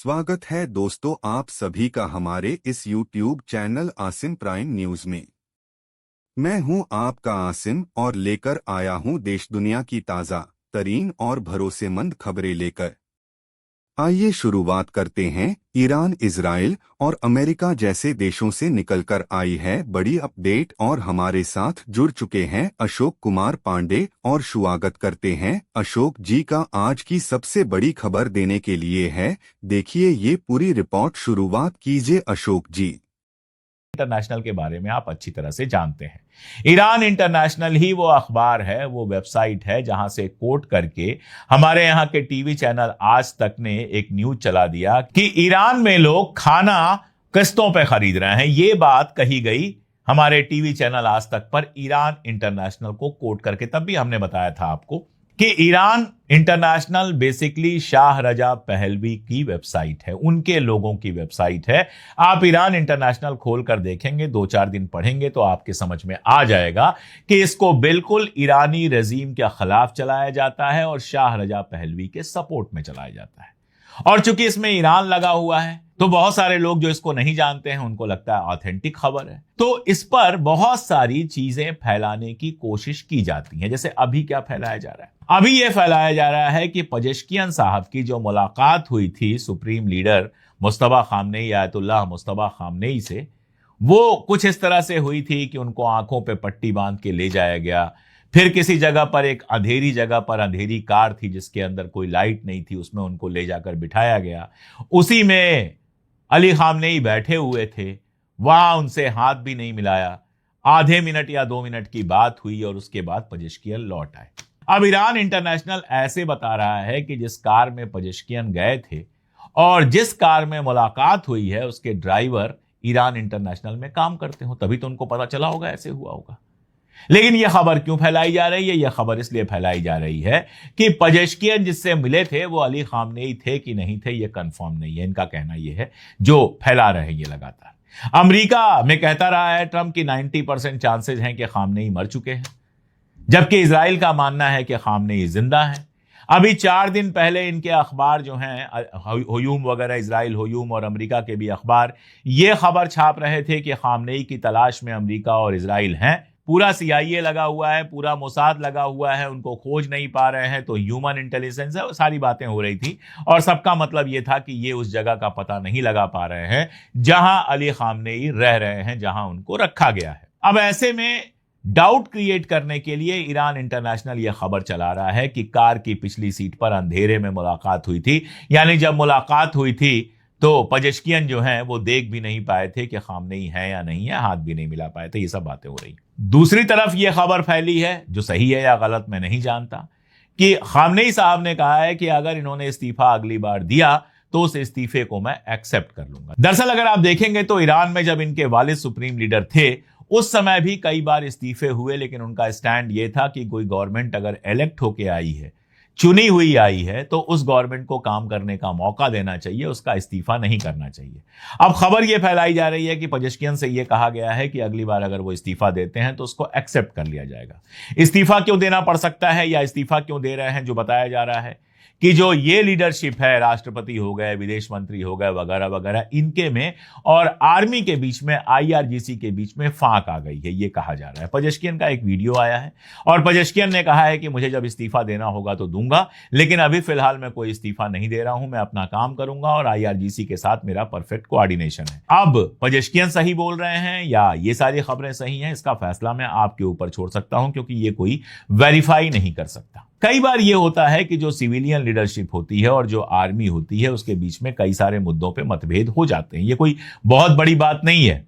स्वागत है दोस्तों आप सभी का हमारे इस YouTube channel Asim prime news में। मैं हूं आपका आसिम और लेकर आया हूं देश दुनिया की ताज़ा तरीन और भरोसेमंद खबरें लेकर। आइए शुरुआत करते हैं। ईरान, इजराइल और अमेरिका जैसे देशों से निकलकर आई है बड़ी अपडेट और हमारे साथ जुड़ चुके हैं अशोक कुमार पांडे और स्वागत करते हैं अशोक जी का आज की सबसे बड़ी खबर देने के लिए है। देखिए ये पूरी रिपोर्ट, शुरुआत कीजिए अशोक जी। इंटरनेशनल के बारे में आप अच्छी तरह से जानते हैं। ईरान इंटरनेशनल ही वो अखबार है, वो वेबसाइट है जहां से कोट करके हमारे यहाँ के टीवी चैनल आज तक ने एक न्यूज चला दिया कि ईरान में लोग खाना किस्तों पे खरीद रहे हैं। ये बात कही गई हमारे टीवी चैनल आज तक पर ईरान इंटरनेशनल को कोट करके। तब भी हमने बताया था आपको कि Iran international basically Shah Reza Pahlavi की वेबसाइट है, उनके लोगों की वेबसाइट है। आप ईरान इंटरनेशनल खोलकर देखेंगे, 2-4 दिन पढ़ेंगे तो आपके समझ में आ जाएगा कि इसको बिल्कुल ईरानी रजीम के खिलाफ चलाया जाता है और शाह रजा पहलवी के सपोर्ट में चलाया जाता है। और चूंकि इसमें ईरान लगा हुआ है तो बहुत सारे लोग जो इसको नहीं जानते हैं उनको लगता है ऑथेंटिक खबर है, तो इस पर बहुत सारी चीजें फैलाने की कोशिश की जाती हैं। जैसे अभी क्या फैलाया जा रहा है, अभी यह फैलाया जा रहा है कि पेजेश्कियान साहब की जो मुलाकात हुई थी supreme leader Mustafa Khamenei, Ayatollah Mustafa Khamenei से, वो कुछ इस तरह से हुई थी कि उनको आंखों पे पट्टी बांध के ले जाया गया। फिर किसी जगह पर, एक अंधेरी जगह पर, अंधेरी कार थी जिसके अंदर कोई लाइट नहीं थी, उसमें उनको ले जाकर बिठाया गया। उसी में अली खामनेई बैठे हुए थे, वहां उनसे हाथ भी नहीं मिलाया। आधे मिनट या 2 मिनट की बात हुई और उसके बाद पेजेश्कियान लौट आए। अब ईरान इंटरनेशनल ऐसे बता रहा है कि जिस कार में पेजेश्कियान गए थे और जिस कार में मुलाकात हुई है उसके ड्राइवर ईरान इंटरनेशनल में काम करते हो, तभी तो उनको पता चला होगा, ऐसे हुआ होगा। लेकिन यह खबर क्यों फैलाई जा रही है? यह खबर इसलिए फैलाई जा रही है कि पेजेश्कियान जिससे मिले थे वो अली खामनेई थे कि नहीं थे, यह कंफर्म नहीं है। इनका कहना यह है, जो फैला रहे हैं ये लगातार। अमेरिका में कहता रहा है ट्रंप की 90% चांसेस हैं कि खामनेई मर चुके हैं, जबकि इजराइल का मानना है कि खामनेई जिंदा है। अभी 4 दिन पहले इनके अखबार जो हैं, हुयूम वगैरह, इजराइल हुयूम और अमेरिका के भी अखबार ये खबर छाप रहे थे कि खामनेई की तलाश में अमेरिका और इजराइल हैं। पूरा CIA लगा हुआ है, पूरा मोसाद लगा हुआ है, उनको खोज नहीं पा रहे हैं, तो ह्यूमन इंटेलिजेंस है, वो सारी बातें हो रही थी। और सबका मतलब ये था कि ये उस जगह का पता नहीं लगा पा रहे हैं जहां अली खामनेई रह रहे हैं, जहां उनको रखा गया है। अब ऐसे में डाउट क्रिएट करने के लिए ईरान इंटरनेशनल यह खबर चला रहा है कि कार की पिछली सीट पर अंधेरे में मुलाकात हुई थी। यानी जब मुलाकात हुई थी तो पेजेश्कियान जो हैं वो देख भी नहीं पाए थे कि खामनेई है या नहीं है, हाथ भी नहीं मिला पाए थे। ये सब बातें हो रही। दूसरी तरफ यह खबर फैली है, जो सही है या गलत मैं नहीं जानता, कि खामनेई साहब ने कहा है कि अगर इन्होंने इस्तीफा अगली बार दिया तो उस इस्तीफे को मैं एक्सेप्ट कर लूंगा। दरअसल अगर आप देखेंगे तो ईरान में जब इनके वालिद सुप्रीम लीडर थे उस समय भी कई बार इस्तीफे हुए, लेकिन उनका स्टैंड यह था कि कोई गवर्नमेंट अगर इलेक्ट होके आई है, चुनी हुई आई है, तो उस गवर्नमेंट को काम करने का मौका देना चाहिए, उसका इस्तीफा नहीं करना चाहिए। अब खबर यह फैलाई जा रही है कि पेजेश्कियान से यह कहा गया है कि अगली बार अगर वो इस्तीफा देते हैं तो उसको एक्सेप्ट कर लिया जाएगा। इस्तीफा क्यों देना पड़ सकता है या इस्तीफा क्यों दे रहे हैं? जो बताया जा रहा है कि जो ये लीडरशिप है, राष्ट्रपति हो गए, विदेश मंत्री हो गए, वगैरह वगैरह, इनके में और आर्मी के बीच में, IRGC के बीच में फाक आ गई है, ये कहा जा रहा है। पेजेश्कियान का एक वीडियो आया है और पेजेश्कियान ने कहा है कि मुझे जब इस्तीफा देना होगा तो दूंगा, लेकिन अभी फिलहाल मैं कोई इस्तीफा नहीं दे रहा हूं, मैं अपना काम करूंगा और IRGC के साथ मेरा परफेक्ट कोऑर्डिनेशन है। अब पेजेश्कियान सही बोल रहे हैं या ये सारी खबरें सही हैं, इसका फैसला मैं आपके ऊपर छोड़ सकता हूं, क्योंकि ये कोई वेरीफाई नहीं कर सकता। कई बार यह होता है कि जो सिविलियन लीडरशिप होती है और जो आर्मी होती है उसके बीच में कई सारे मुद्दों पे मतभेद हो जाते हैं। ये कोई बहुत बड़ी बात नहीं है।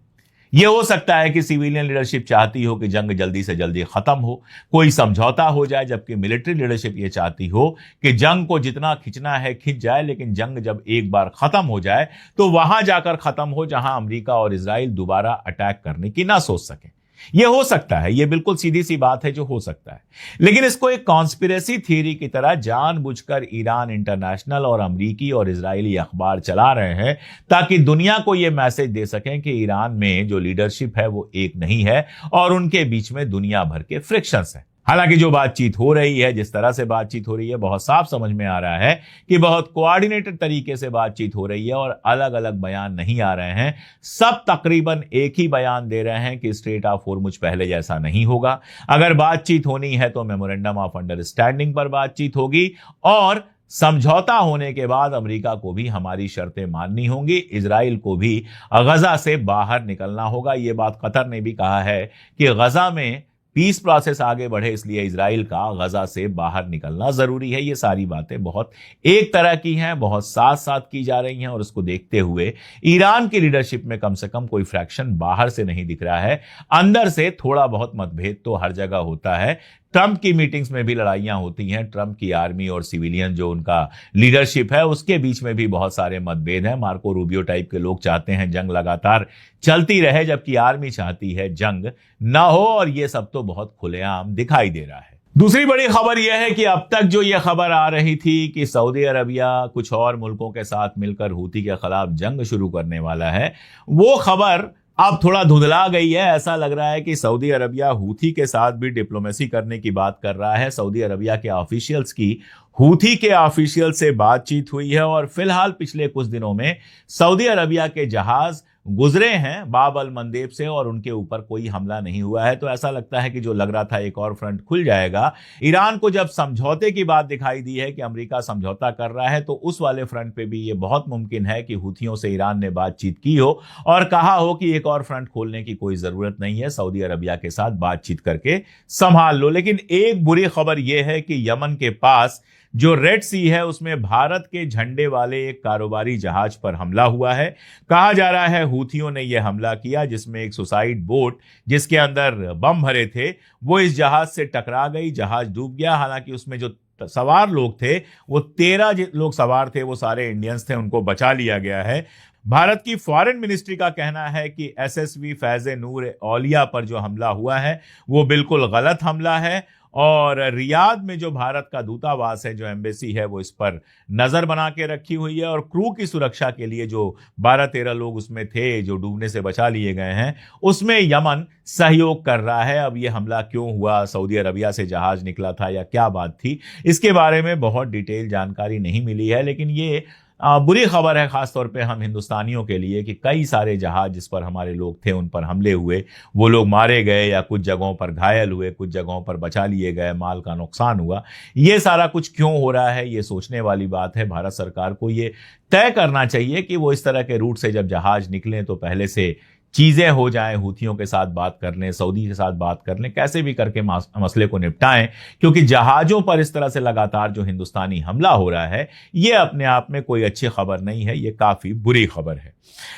यह हो सकता है कि सिविलियन लीडरशिप चाहती हो कि जंग जल्दी से जल्दी खत्म हो, कोई समझौता हो जाए, जबकि मिलिट्री लीडरशिप यह चाहती हो कि जंग को जितना खिंचना है खिंच जाए, लेकिन जंग जब एक बार खत्म हो जाए तो वहां जाकर खत्म हो जहां अमेरिका और इजराइल दोबारा अटैक करने की ना सोच सके। यह हो सकता है, यह बिल्कुल सीधी सी बात है जो हो सकता है। लेकिन इसको एक कॉन्स्पिरेसी थ्योरी की तरह जानबूझकर ईरान इंटरनेशनल और अमेरिकी और इजरायली अखबार चला रहे हैं ताकि दुनिया को यह मैसेज दे सकें कि ईरान में जो लीडरशिप है वो एक नहीं है और उनके बीच में दुनिया भर के फ्रिक्शंस हैं। हालांकि जो बातचीत हो रही है, जिस तरह से बातचीत हो रही है, बहुत साफ समझ में आ रहा है कि बहुत कोऑर्डिनेटेड तरीके से बातचीत हो रही है और अलग अलग बयान नहीं आ रहे हैं। सब तकरीबन एक ही बयान दे रहे हैं कि स्ट्रेट ऑफ होर्मुज पहले जैसा नहीं होगा। अगर बातचीत होनी है तो मेमोरेंडम ऑफ अंडरस्टैंडिंग पर बातचीत होगी और समझौता होने के बाद अमेरिका को भी हमारी शर्तें माननी होंगी, इजराइल को भी गजा से बाहर निकलना होगा। यह बात कतर ने भी कहा है कि गजा में पीस प्रोसेस आगे बढ़े, इसलिए इजराइल का गजा से बाहर निकलना जरूरी है। ये सारी बातें बहुत एक तरह की हैं, बहुत साथ साथ की जा रही हैं और उसको देखते हुए ईरान की लीडरशिप में कम से कम कोई फ्रैक्शन बाहर से नहीं दिख रहा है। अंदर से थोड़ा बहुत मतभेद तो हर जगह होता है। ट्रंप की मीटिंग्स में भी लड़ाइयां होती हैं। ट्रंप की आर्मी और सिविलियन जो उनका लीडरशिप है उसके बीच में भी बहुत सारे मतभेद हैं। मार्को रूबियो टाइप के लोग चाहते हैं जंग लगातार चलती रहे, जबकि आर्मी चाहती है जंग ना हो, और ये सब तो बहुत खुलेआम दिखाई दे रहा है। दूसरी बड़ी खबर यह है कि अब तक जो यह खबर आ रही थी कि सऊदी अरबिया कुछ और मुल्कों के साथ मिलकर हूती के खिलाफ जंग शुरू करने वाला है, वो खबर अब थोड़ा धुंधला गई है। ऐसा लग रहा है कि सऊदी अरबिया हूथी के साथ भी डिप्लोमेसी करने की बात कर रहा है। सऊदी अरबिया के ऑफिशियल्स की हूथी के ऑफिशियल से बातचीत हुई है और फिलहाल पिछले कुछ दिनों में सऊदी अरबिया के जहाज गुजरे हैं बाब अल मंदेब से और उनके ऊपर कोई हमला नहीं हुआ है। तो ऐसा लगता है कि जो लग रहा था एक और फ्रंट खुल जाएगा, ईरान को जब समझौते की बात दिखाई दी है कि अमेरिका समझौता कर रहा है, तो उस वाले फ्रंट पे भी ये बहुत मुमकिन है कि हूथियों से ईरान ने बातचीत की हो और कहा हो कि एक और फ्रंट खोलने की कोई जरूरत नहीं है, सऊदी अरबिया के साथ बातचीत करके संभाल लो। लेकिन एक बुरी खबर यह है कि यमन के पास जो रेड सी है उसमें भारत के झंडे वाले एक कारोबारी जहाज पर हमला हुआ है। कहा जा रहा है हूथियों ने यह हमला किया, जिसमें एक सुसाइड बोट जिसके अंदर बम भरे थे वो इस जहाज से टकरा गई, जहाज डूब गया। हालांकि उसमें जो सवार लोग थे वो 13 लोग सवार थे, वो सारे इंडियंस थे, उनको बचा लिया गया है। भारत की फॉरेन मिनिस्ट्री का कहना है कि एसएसवी फैज़ नूर औलिया पर जो हमला हुआ है वो बिल्कुल गलत हमला है और रियाद में जो भारत का दूतावास है, जो एम्बेसी है, वो इस पर नजर बना के रखी हुई है और क्रू की सुरक्षा के लिए जो 12-13 लोग उसमें थे जो डूबने से बचा लिए गए हैं, उसमें यमन सहयोग कर रहा है। अब ये हमला क्यों हुआ, सऊदी अरबिया से जहाज निकला था या क्या बात थी, इसके बारे में बहुत डिटेल जानकारी नहीं मिली है। लेकिन ये बुरी खबर है खासतौर पे हम हिंदुस्तानियों के लिए कि कई सारे जहाज जिस पर हमारे लोग थे उन पर हमले हुए, वो लोग मारे गए या कुछ जगहों पर घायल हुए, कुछ जगहों पर बचा लिए गए, माल का नुकसान हुआ। ये सारा कुछ क्यों हो रहा है, ये सोचने वाली बात है। भारत सरकार को ये तय करना चाहिए कि वो इस तरह के रूट से जब जहाज निकलें तो पहले से चीजें हो जाएं, हूथियों के साथ बात कर लें, सऊदी के साथ बात कर लें, कैसे भी करके मसले को निपटाएं। क्योंकि जहाजों पर इस तरह से लगातार जो हिंदुस्तानी हमला हो रहा है ये अपने आप में कोई अच्छी खबर नहीं है, ये काफी बुरी खबर है।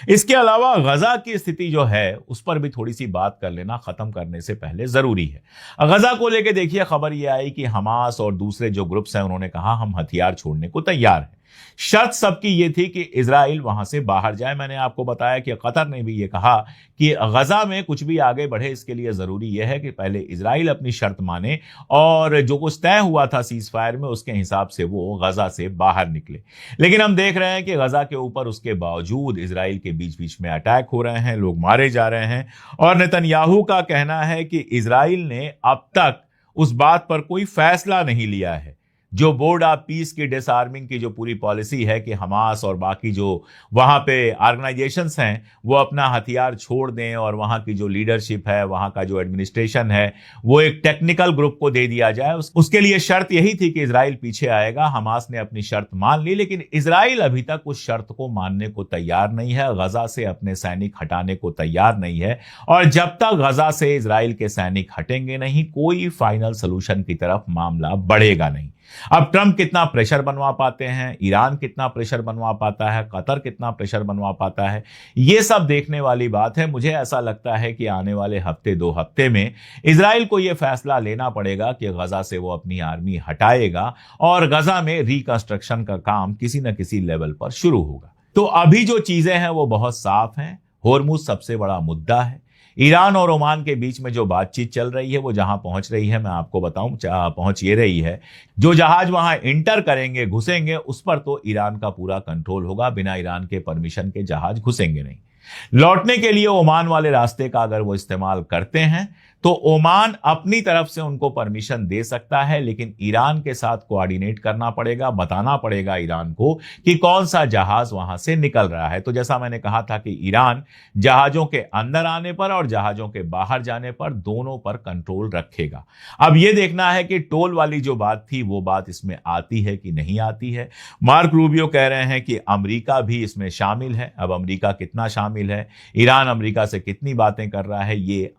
इसके अलावा गजा की स्थिति जो है उस पर भी थोड़ी सी बात कर लेना खत्म करने से पहले जरूरी है। गजा को लेकर देखिए खबर यह आई कि हमास और दूसरे जो ग्रुप्स हैं उन्होंने कहा हम हथियार छोड़ने को तैयार हैं। शर्त सबकी ये थी कि इजराइल वहां से बाहर जाए। मैंने आपको बताया कि कतर ने भी ये कहा कि गजा में कुछ भी आगे बढ़े इसके लिए जरूरी यह है कि पहले इजराइल अपनी शर्त माने और जो कुछ तय हुआ था सीज फायर में उसके हिसाब से वो गजा से बाहर निकले। लेकिन हम देख रहे हैं कि गजा के ऊपर उसके बावजूद इजराइल के बीच बीच में अटैक हो रहे हैं, लोग मारे जा रहे हैं और नेतन्याहू का कहना है कि इजराइल ने अब तक उस बात पर कोई फैसला नहीं लिया है। जो बोर्ड ऑफ पीस की डिसआर्मिंग की जो पूरी पॉलिसी है कि हमास और बाकी जो वहां पे ऑर्गेनाइजेशंस हैं वो अपना हथियार छोड़ दें और वहां की जो लीडरशिप है, वहां का जो एडमिनिस्ट्रेशन है, वो एक टेक्निकल ग्रुप को दे दिया जाए। उसके लिए शर्त यही थी कि इजराइल पीछे आएगा। हमास ने अपनी शर्त मान ली, लेकिन इजराइल अभी तक उस शर्त को मानने को तैयार नहीं है, गजा से अपने सैनिक हटाने को तैयार नहीं है। और जब तक गजा से इजराइल के सैनिक हटेंगे नहीं, कोई फाइनल सोल्यूशन की तरफ मामला बढ़ेगा नहीं। अब ट्रंप कितना प्रेशर बनवा पाते हैं, ईरान कितना प्रेशर बनवा पाता है, कतर कितना प्रेशर बनवा पाता है, ये सब देखने वाली बात है। मुझे ऐसा लगता है कि आने वाले हफ्ते 2 हफ्ते में इजराइल को यह फैसला लेना पड़ेगा कि गजा से वो अपनी आर्मी हटाएगा और गजा में रिकंस्ट्रक्शन का काम किसी न किसी लेवल पर शुरू होगा। तो अभी जो चीजें हैं वो बहुत साफ हैं। होर्मुज सबसे बड़ा मुद्दा है। ईरान और ओमान के बीच में जो बातचीत चल रही है वो जहां पहुंच रही है, मैं आपको बताऊं पहुंच ये रही है, जो जहाज वहां इंटर करेंगे, घुसेंगे, उस पर तो ईरान का पूरा कंट्रोल होगा। बिना ईरान के परमिशन के जहाज घुसेंगे नहीं। लौटने के लिए ओमान वाले रास्ते का अगर वो इस्तेमाल करते हैं तो ओमान अपनी तरफ से उनको परमिशन दे सकता है, लेकिन ईरान के साथ कोऑर्डिनेट करना पड़ेगा, बताना पड़ेगा ईरान को कि कौन सा जहाज वहां से निकल रहा है। तो जैसा मैंने कहा था कि ईरान जहाजों के अंदर आने पर और जहाजों के बाहर जाने पर दोनों पर कंट्रोल रखेगा। अब यह देखना है कि टोल वाली जो बात थी वो बात इसमें आती है कि नहीं आती है। मार्क रूबियो कह रहे हैं कि अमेरिका भी इसमें शामिल है। अब अमेरिका कितना शामिल है, ईरान अमेरिका से कितनी बातें कर रहा है, ये